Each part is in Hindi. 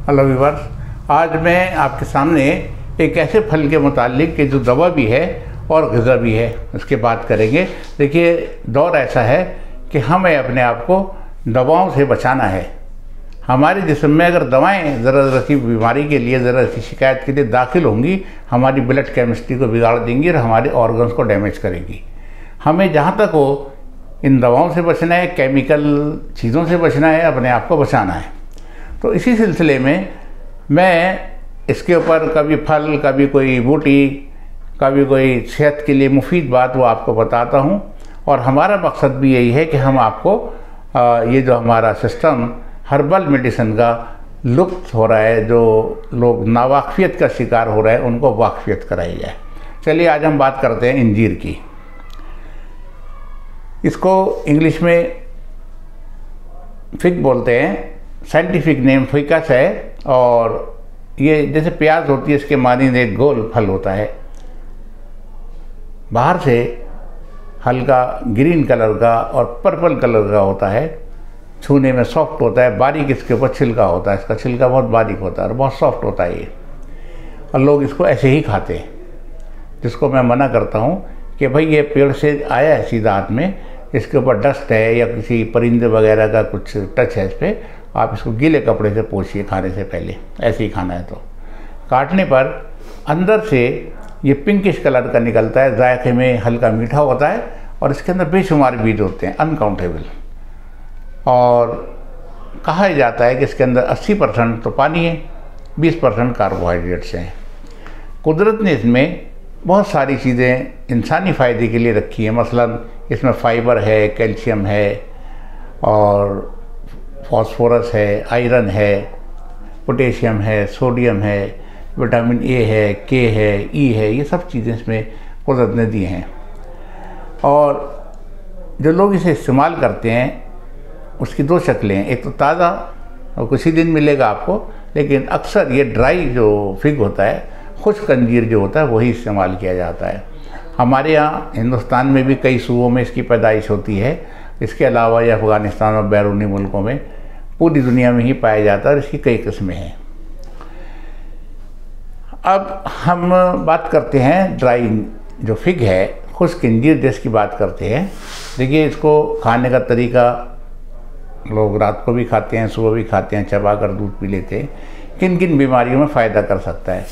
हेलो व्यूअर्स, आज मैं आपके सामने एक ऐसे फल के मुतालिक कि जो दवा भी है और ग़िज़ा भी है, उसकी बात करेंगे। देखिए, दौर ऐसा है कि हमें अपने आप को दवाओं से बचाना है। हमारे जिस्म में अगर दवाएं ज़रा सी बीमारी के लिए, ज़रा सी शिकायत के लिए दाखिल होंगी, हमारी ब्लड केमिस्ट्री को बिगाड़ देंगी और हमारे ऑर्गन्स को डैमेज करेंगी। हमें जहाँ तक हो इन दवाओं से बचना है, केमिकल चीज़ों से बचना है, अपने आप को बचाना है। तो इसी सिलसिले में मैं इसके ऊपर कभी फल, कभी कोई बूटी, कभी कोई सेहत के लिए मुफीद बात वो आपको बताता हूँ। और हमारा मकसद भी यही है कि हम आपको ये जो हमारा सिस्टम हर्बल मेडिसिन का लुप्त हो रहा है, जो लोग नावाकफियत का शिकार हो रहे हैं, उनको वाकफियत कराई जाए। चलिए आज हम बात करते हैं इंजीर की। इसको इंग्लिश में फिग बोलते हैं, साइंटिफिक नेम फिकस है। और ये जैसे प्याज होती है, इसके मानिंद एक गोल फल होता है, बाहर से हल्का ग्रीन कलर का और पर्पल कलर का होता है, छूने में सॉफ्ट होता है, बारीक इसके ऊपर छिलका होता है, इसका छिलका बहुत बारीक होता है और बहुत सॉफ्ट होता है ये। और लोग इसको ऐसे ही खाते हैं, जिसको मैं मना करता हूँ कि भाई ये पेड़ से आया है सीधा हाथ में, इसके ऊपर डस्ट है या किसी परिंदे वगैरह का कुछ टच है इस पर, आप इसको गीले कपड़े से पोंछिए खाने से पहले, ऐसे ही खाना है। तो काटने पर अंदर से ये पिंकिश कलर का निकलता है, जायके में हल्का मीठा होता है और इसके अंदर बेशुमार बीज होते हैं, अनकाउंटेबल। और कहा जाता है कि इसके अंदर 80% तो पानी है, 20% कार्बोहाइड्रेट्स हैं। कुदरत ने इसमें बहुत सारी चीज़ें इंसानी फ़ायदे के लिए रखी हैं। मसलन इसमें फाइबर है, कैल्शियम है और फास्फोरस है, आयरन है, पोटेशियम है, सोडियम है, विटामिन ए है, के है, ई है, ये सब चीज़ें इसमें कुदरत ने दी हैं। और जो लोग इसे इस्तेमाल करते हैं उसकी दो शक्लें हैं, एक तो ताज़ा और कुछ ही दिन मिलेगा आपको, लेकिन अक्सर ये ड्राई जो फिग होता है, खुश्क अंजीर जो होता है, वही इस्तेमाल किया जाता है। हमारे यहाँ हिंदुस्तान में भी कई सूबों में इसकी पैदाइश होती है। इसके अलावा ये अफ़गानिस्तान और बैरूनी मुल्कों में, पूरी दुनिया में ही पाया जाता है और इसकी कई किस्में हैं। अब हम बात करते हैं ड्राई जो फिग है, खुश्क अंजीर जिसकी बात करते हैं। देखिए, इसको खाने का तरीका, लोग रात को भी खाते हैं, सुबह भी खाते हैं, चबा कर दूध पी लेते हैं। किन किन बीमारियों में फ़ायदा कर सकता है?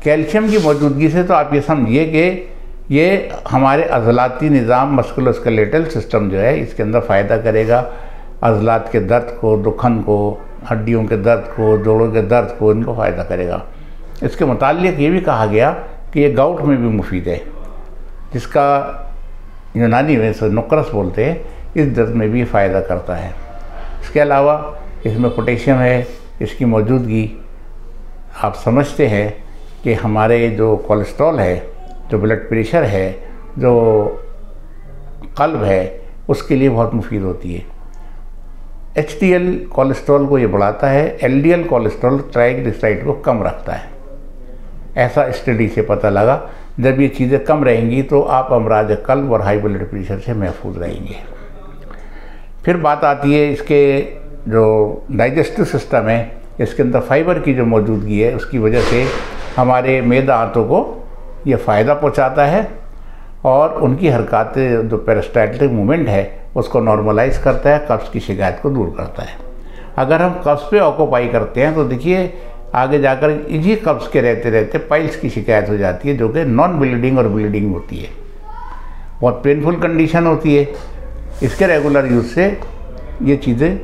कैल्शियम की मौजूदगी से तो आप ये समझिए कि ये हमारे अज़लाती निज़ाम, मस्कुलोस्केलेटल सिस्टम जो है, इसके अंदर फ़ायदा करेगा। अज़लात के दर्द को, दुखन को, हड्डियों के दर्द को, जोड़ों के दर्द को, इनको फ़ायदा करेगा। इसके मुताल्लिक़ ये भी कहा गया कि ये गाउट में भी मुफीद है, जिसका यूनानी में से नुक्रस बोलते हैं, इस दर्द में भी फ़ायदा करता है। इसके अलावा इसमें पोटेशियम है, इसकी मौजूदगी आप समझते हैं कि हमारे जो कोलेस्ट्रॉल है, जो ब्लड प्रेशर है, जो कल्ब है, उसके लिए बहुत मुफीद होती है। HDL कोलेस्ट्रॉल को ये बढ़ाता है, LDL कोलेस्ट्रॉल ट्राइग्लिसराइड को कम रखता है। ऐसा स्टडी से पता लगा। जब ये चीज़ें कम रहेंगी तो आप अमराज कल्ब और हाई ब्लड प्रेशर से महफूज रहेंगे। फिर बात आती है इसके जो डाइजेस्टिव सिस्टम है, इसके अंदर फाइबर की जो मौजूदगी है, उसकी वजह से हमारे मैदा आंतों को ये फ़ायदा पहुंचाता है और उनकी हरकतें, जो पेरिस्टाल्टिक मूवमेंट है, उसको नॉर्मलाइज करता है, कब्ज़ की शिकायत को दूर करता है। अगर हम कब्ज़ पे ऑक्यूपाई करते हैं तो देखिए आगे जाकर इसी कब्ज़ के रहते रहते पाइल्स की शिकायत हो जाती है, जो कि नॉन ब्लीडिंग और ब्लीडिंग होती है, बहुत पेनफुल कंडीशन होती है। इसके रेगुलर यूज़ से ये चीज़ें,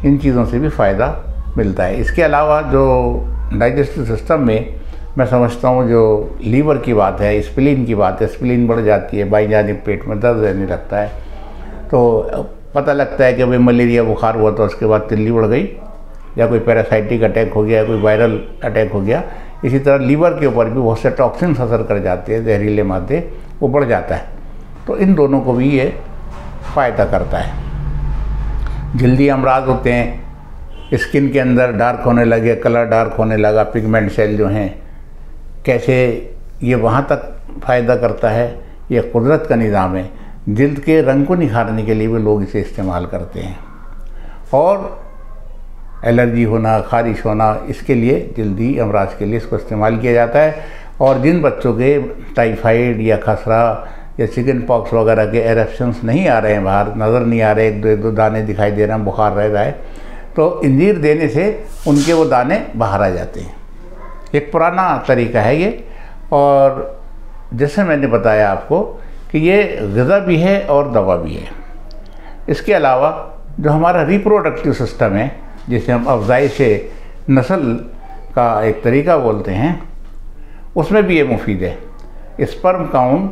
इन चीज़ों से भी फ़ायदा मिलता है। इसके अलावा जो डाइजेस्टिव सिस्टम में मैं समझता हूँ, जो लीवर की बात है, स्प्लीन की बात है, स्प्लीन बढ़ जाती है, बाईं जानिब पेट में दर्द रहने लगता है, तो पता लगता है कि भाई मलेरिया बुखार हुआ तो उसके बाद तिल्ली बढ़ गई, या कोई पैरासाइटिक अटैक हो गया, या कोई वायरल अटैक हो गया। इसी तरह लीवर के ऊपर भी बहुत से टॉक्सिन्स असर कर जाते हैं, जहरीले मादे, वो बढ़ जाता है। तो इन दोनों को भी ये फ़ायदा करता है। जल्दी अमराज होते हैं, स्किन के अंदर डार्क होने लगे, कलर डार्क होने लगा, पिगमेंट सेल जो हैं, कैसे ये वहाँ तक फ़ायदा करता है, ये कुदरत का निज़ाम है। जल्द के रंग को निखारने के लिए भी लोग इसे इस्तेमाल करते हैं। और एलर्जी होना, खारिश होना, इसके लिए जल्दी अमराज के लिए इसको इस्तेमाल किया जाता है। और जिन बच्चों के टाइफाइड या खसरा या चिकन पॉक्स वगैरह के एरप्शंस नहीं आ रहे हैं, बाहर नज़र नहीं आ रहे, एक दो दाने दिखाई दे रहे हैं, बुखार रह रहा है, तो इंजीर देने से उनके वो दाने बाहर आ जाते हैं। एक पुराना तरीका है ये। और जैसे मैंने बताया आपको कि ये ग़िज़ा भी है और दवा भी है। इसके अलावा जो हमारा रिप्रोडक्टिव सिस्टम है, जिसे हम अफ़ज़ाइश नस्ल का एक तरीका बोलते हैं, उसमें भी ये मुफीद है। स्पर्म काउंट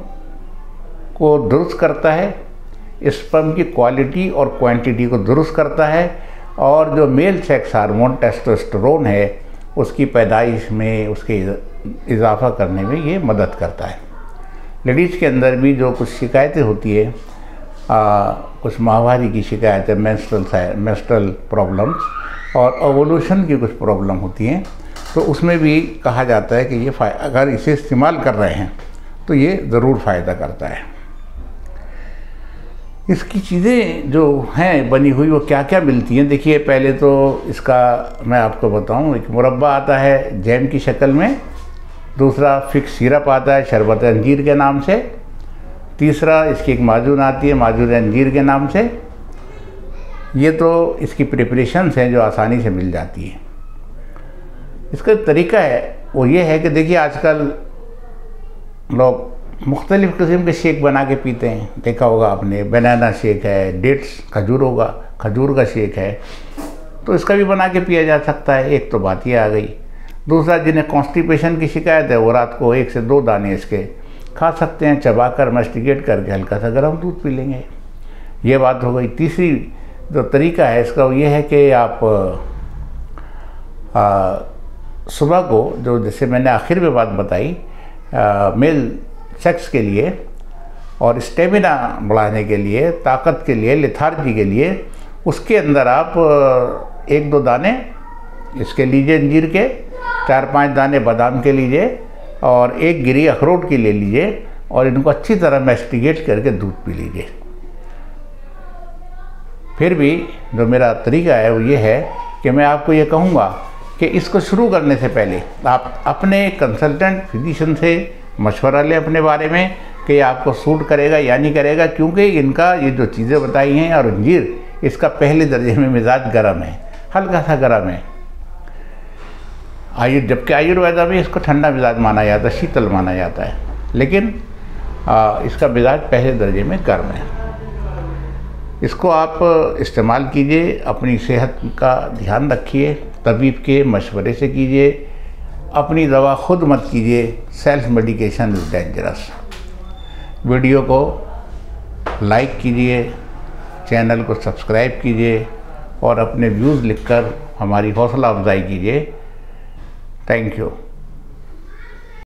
को दुरुस्त करता है, स्पर्म की क्वालिटी और क्वांटिटी को दुरुस्त करता है, और जो मेल सेक्स हार्मोन टेस्टोस्टेरोन है उसकी पैदाइश में, उसके इजाफा करने में ये मदद करता है। लेडीज़ के अंदर भी जो कुछ शिकायतें होती है, कुछ माहवारी की शिकायतें, मेंस्ट्रुअल प्रॉब्लम्स और ओवुलेशन की कुछ प्रॉब्लम होती हैं, तो उसमें भी कहा जाता है कि ये अगर इसे इस्तेमाल कर रहे हैं तो ये ज़रूर फ़ायदा करता है। इसकी चीज़ें जो हैं बनी हुई वो क्या क्या मिलती हैं, देखिए पहले तो इसका मैं आपको बताऊं, एक मुरब्बा आता है जैम की शक्ल में, दूसरा फिक्स सिरप आता है शरबत अंजीर के नाम से, तीसरा इसकी एक माजून आती है माजून अंजीर के नाम से। ये तो इसकी प्रिपरेशंस हैं जो आसानी से मिल जाती हैं। इसका तरीका है वो ये है कि देखिए आजकल लोग मुख्तलिफ़ किस्म के शेक बना के पीते हैं, देखा होगा आपने, बनाना शेक है, डेट्स खजूर का शेक है, तो इसका भी बना के पिया जा सकता है। एक तो बात ये आ गई। दूसरा, जिन्हें कॉन्स्टिपेशन की शिकायत है वो रात को 1 से 2 दाने इसके खा सकते हैं, चबाकर मस्टिकेट करके हल्का सा गर्म दूध पी लेंगे। ये बात हो गई। तीसरी जो तरीका है इसका वो ये है कि आप सुबह को, जो जैसे मैंने आखिर में बात बताई, मेल सेक्स के लिए और स्टेमिना बढ़ाने के लिए, ताकत के लिए, लेथार्जी के लिए, उसके अंदर आप 1-2 दाने इसके लीजिए अंजीर के, 4-5 दाने बादाम के लीजिए और 1 गिरी अखरोट की ले लीजिए और इनको अच्छी तरह मैस्टिकेट करके दूध पी लीजिए। फिर भी जो मेरा तरीका है वो ये है कि मैं आपको ये कहूँगा कि इसको शुरू करने से पहले आप अपने कंसल्टेंट फिजिशियन से मशवरा लें अपने बारे में कि ये आपको सूट करेगा या नहीं करेगा, क्योंकि इनका ये जो चीज़ें बताई हैं और अंजीर, इसका पहले दर्जे में मिजाज गर्म है, हल्का सा गर्म है। जबकि आयुर्वेदा में इसको ठंडा मिजाज माना जाता है, शीतल माना जाता है, लेकिन इसका मिजाज पहले दर्जे में गर्म है। इसको आप इस्तेमाल कीजिए, अपनी सेहत का ध्यान रखिए, तबीब के मशवरे से कीजिए, अपनी दवा खुद मत कीजिए। Self medication is dangerous. Video को लाइक कीजिए, चैनल को सब्सक्राइब कीजिए और अपने व्यूज़ लिखकर हमारी हौसला अफजाई कीजिए। Thank you.